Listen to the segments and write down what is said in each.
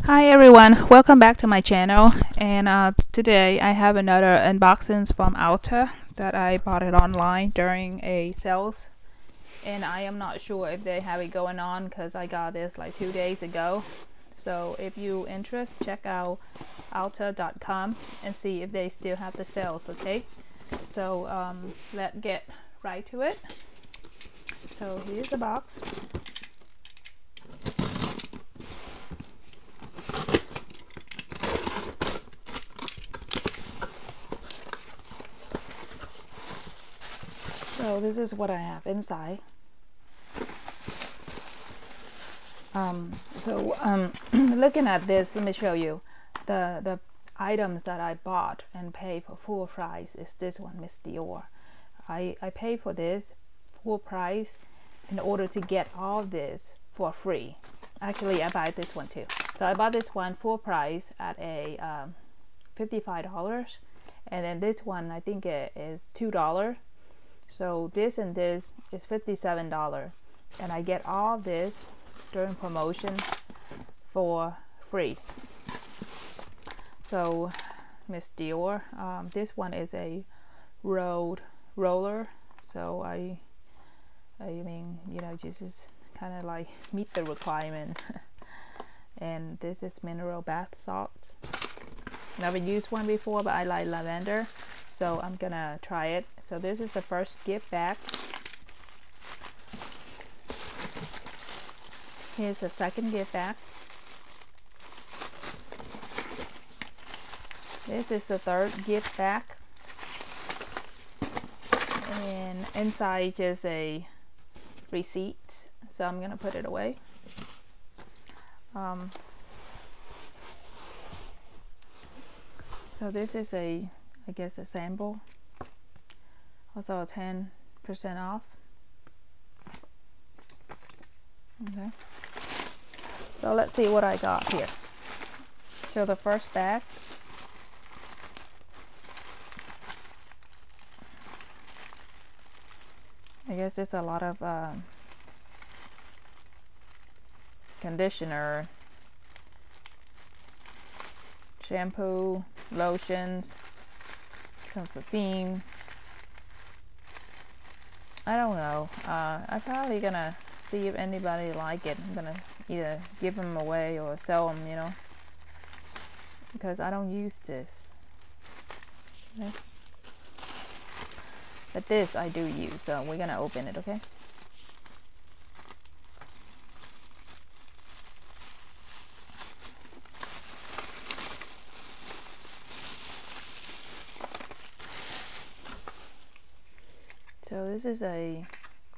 Hi everyone, welcome back to my channel. And today I have another unboxing from Ulta that I bought it online during a sales. And I am not sure if they have it going on because I got this like 2 days ago. So if you interest, check out Ulta.com and see if they still have the sales. Okay, so let's get right to it. So here's the box. So this is what I have inside. Looking at this, let me show you the items that I bought and paid for full price is this one, Miss Dior. I paid for this full price in order to get all this for free. Actually, I buy this one too. So I bought this one full price at a $55, and then this one I think it is $2. So this and this is $57, and I get all this during promotion for free. So Miss Dior, this one is a roller. So I mean, you know, just kind of like meet the requirement. And this is mineral bath salts. Never used one before, but I like lavender, so I'm gonna try it. So this is the first gift bag. Here's the second gift bag. This is the third gift bag, and inside just a receipt, so I'm gonna put it away. So this is I guess a sample, also 10% off. Okay, so let's see what I got here. So the first bag, I guess it's a lot of conditioner, shampoo, lotions, some perfume. I don't know. I'm probably gonna see if anybody like it. I'm gonna either give them away or sell them, you know, because I don't use this. Okay. But this I do use, so we're gonna open it, okay? So this is a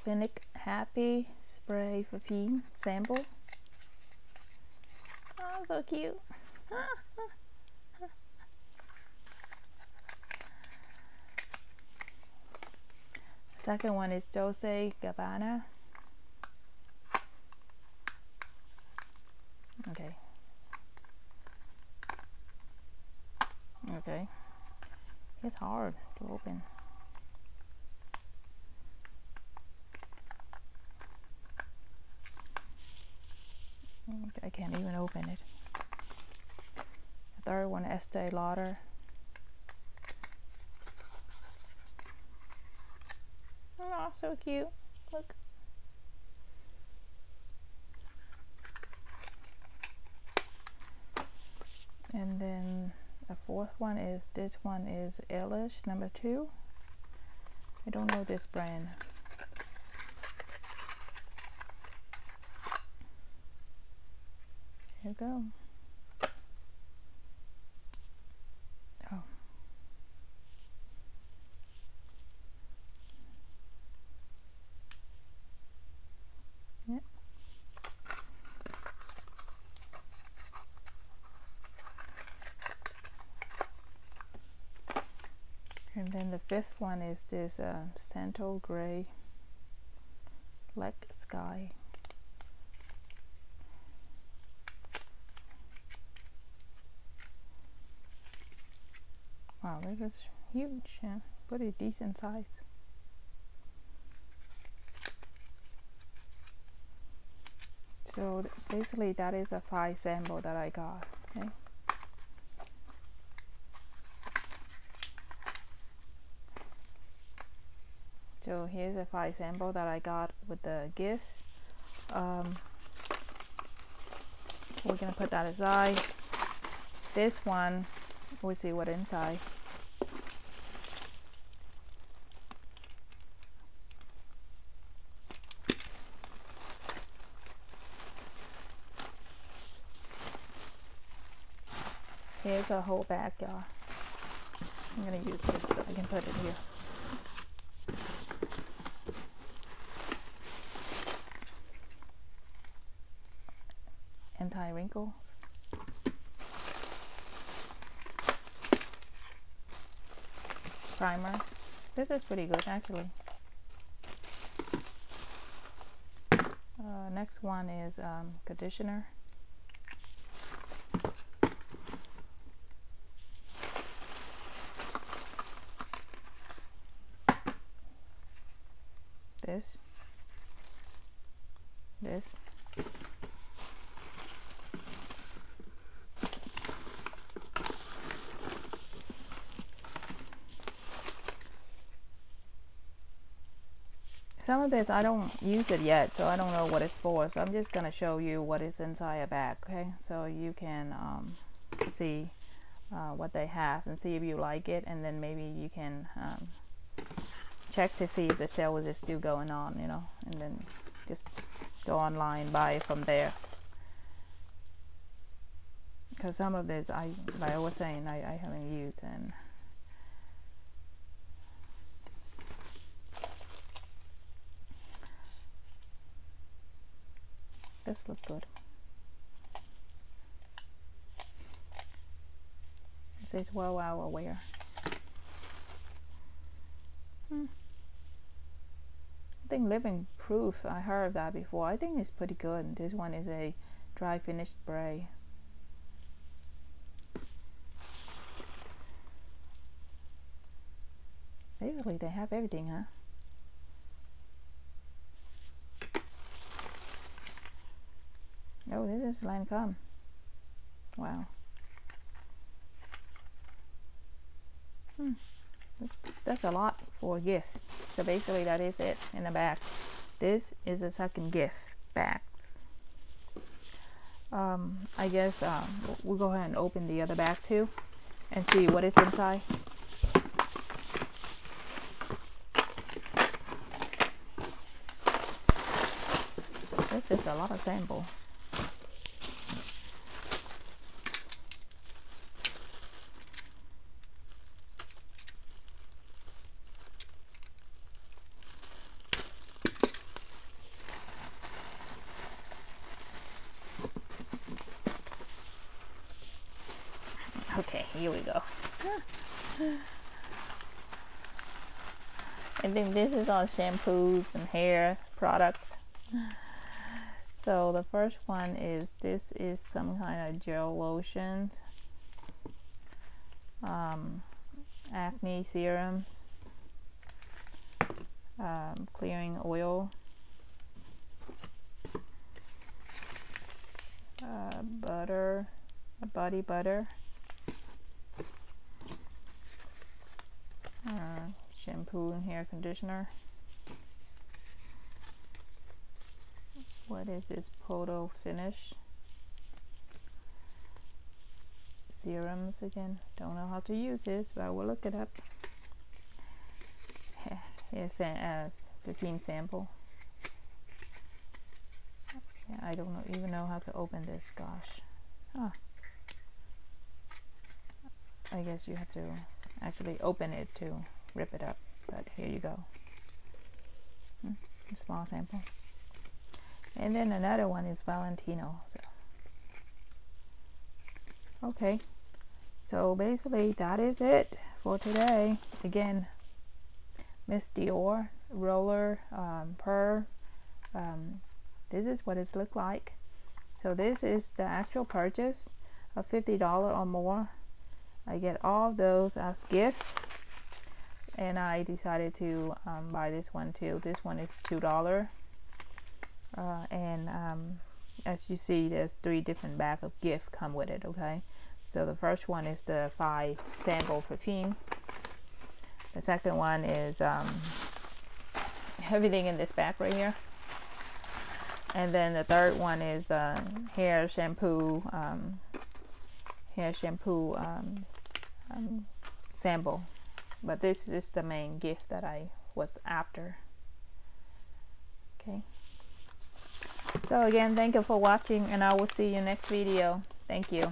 Clinic Happy spray perfume sample. Oh, so cute. Second one is Jose Gabbana. Okay. Okay. It's hard to open. I can't even open it. The third one, Estee Lauder. Oh, so cute. Look. And then the fourth one is, this one is Elish number 2. I don't know this brand. Here you go. Oh. Yep. And then the fifth one is this Santal Gray Black Sky. Wow, this is huge, yeah. Pretty decent size. So basically that is a 5 sample that I got. Okay. So here's a 5 sample that I got with the gift. We're gonna put that aside. This one, we'll see what inside. Here's a whole bag, y'all. I'm gonna use this so I can put it here. Anti-wrinkles. Primer. This is pretty good actually. Next one is conditioner. This. Some of this I don't use it yet, so I don't know what it's for. So I'm just gonna show you what is inside a bag, okay? So you can see what they have and see if you like it, and then maybe you can check to see if the sale is still going on, you know, and then just go online, buy it from there. Because some of this, like I was saying, I haven't used, and this looks good. It says 12-hour wear. I think living proof, I heard that before. I think it's pretty good. This one is a dry finish spray. Basically they have everything, huh? Oh, this is Lancome. Wow. That's a lot for a gift. So basically that is it in the bag. This is a second gift bags. I guess we'll go ahead and open the other bag too and see what is inside. This is a lot of sample. Okay, here we go. I think this is all shampoos and hair products. So the first one is, this is some kind of gel lotions, acne serums, clearing oil, butter, body butter, shampoo and hair conditioner. What is this? Photo finish serums again. Don't know how to use this, but we'll look it up. Here's a 15 sample. Yeah, I don't even know how to open this. Gosh. Huh. I guess you have to actually open it to rip it up. But here you go. A small sample. And then another one is Valentino. So. Okay, so basically that is it for today. Again, Miss Dior roller pearl. This is what it looks like. So this is the actual purchase of $50 or more. I get all of those as gift, and I decided to buy this one too. This one is $2. And as you see, there's 3 different bags of gift come with it. Okay, so the first one is the 5 sample perfume. The second one is everything in this bag right here. And then the third one is hair shampoo sample. But this is the main gift that I was after. Okay. So again, thank you for watching, and I will see you next video. Thank you.